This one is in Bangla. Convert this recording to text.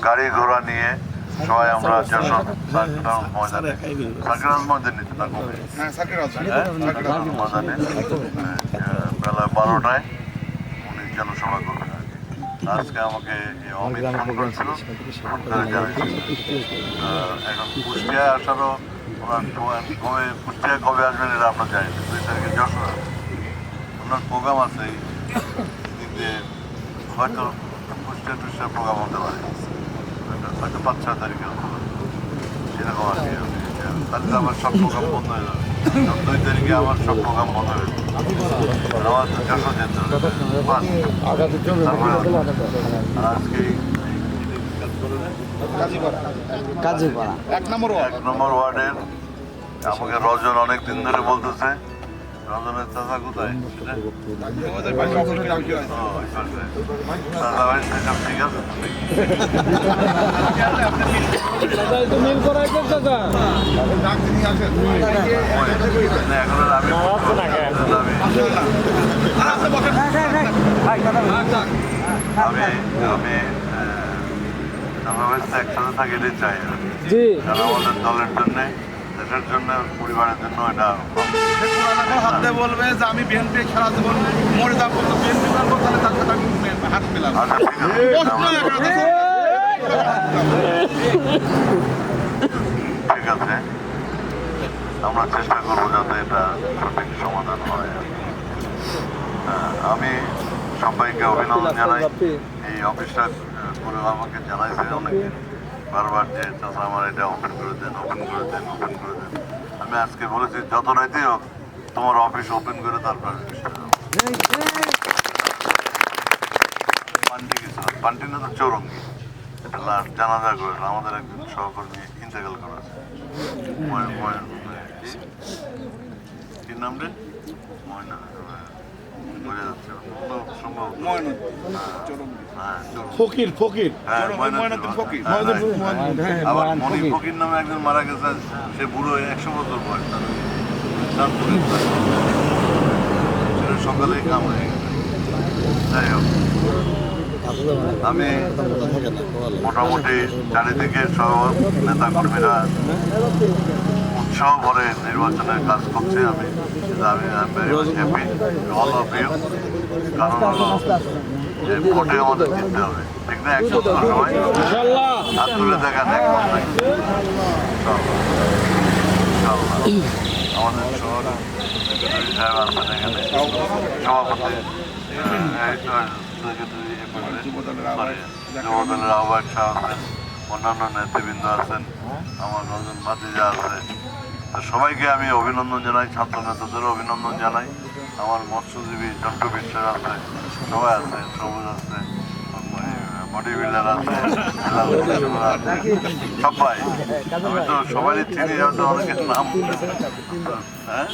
গাড়ি ঘোড়া নিয়ে সবাই আমরা যশোর সাকিরাজ ময়দান নিতে থাকবো ময়দানে বেলা 12টায় উনি জনসভা করবেন। আজকে আমাকে অমিত ফোন করেছিল, ফোন করে জানিয়েছিল। এখন কুষ্টিয়ায় আসারও ওনার কুষ্টিয়ায় কবে আসবেন এটা আপনার জানি না। 2 তারিখে যশোর ওনার প্রোগ্রাম আছে, এই দিক দিয়ে হয়তো কুষ্টিয়ার প্রোগ্রাম হতে পারে, হয়তো 5-6 তারিখে সেরকম আর কি। তাহলে আমার সব প্রোগ্রাম বন্ধ হয়ে যাবে। 2 তারিখে আমার সব প্রোগ্রাম বন্ধ হয়ে যাবে। আমার তো যশোর যেতে হবে। আজকে এক নম্বর ওয়ার্ডের আমাকে রজন অনেক দিন ধরে বলতেছে, রজনের চাচা কোথায় ঠিক আছে। আমি একসাথে থাকি এটাই চাই, আমাদের দলের জন্য, দেশের জন্য, পরিবারের জন্য। এটা হাত দিয়ে বলবে যে আমি বিএনপি সারা জীবন মরে যাবো, বিএনপি করবো, তাহলে তার সাথে আমি হাত পেলাম। ঠিক আছে, আমরা চেষ্টা করবো যাতে এটা সঠিক সমাধান হয়। আমি সবাইকে অভিনন্দন জানাই। এই অফিসটা করে আমাকে জানাইছে অনেকদিন বারবার যে চাচা আমার এটা ওপেন করে দেন, ওপেন করে দেন, ওপেন করে দেন। আমি আজকে বলেছি যত রাইতেই হোক তোমার অফিস ওপেন করে তারপর পান্টি গেছিলাম, পান্টি না তো চৌরঙ্গি, এটা জানাজা করে আমাদের একজন সহকর্মী ইন্তেকাল করেছে। কি নাম রে? ময়না বোঝা যাচ্ছে সম্ভব ফকির ফকির আবার মনি ফকির নামে একজন মারা গেছে, সে বুড়ো 100 বছর বয়স, সেটা সকালেই কাম হয়ে গেছে। যাই হোক, আমি মোটামুটি চারিদিকে সব নেতা কর্মীরা উৎসাহ ভরে নির্বাচনের কাজ করছে। আমি হ্যাপি অল অফ ইউ, কারণ যে ভোটে আমাদের জিততে হবে, ঠিক না? একশো সবাই হাত তুলে দেখান একমত নাই। আমাদের শহর সাহেব আছেন এখানে, সভাপতি যুবদলের আহ্বায়ক সাহেব আছেন, অন্যান্য নেতৃবৃন্দ আছেন, আমার নজন ভাতিজা আছে। সবাইকে আমি অভিনন্দন জানাই, ছাত্র নেতাদেরও অভিনন্দন জানাই। আমার মৎস্যজীবী জন্টু বিশ্বাস আছে, সবাই আছে, সবুজ আছে, বডি বিল্ডার আছে, সবাই। আমি তো সবারই চিনি, হয়তো অনেকের নাম। হ্যাঁ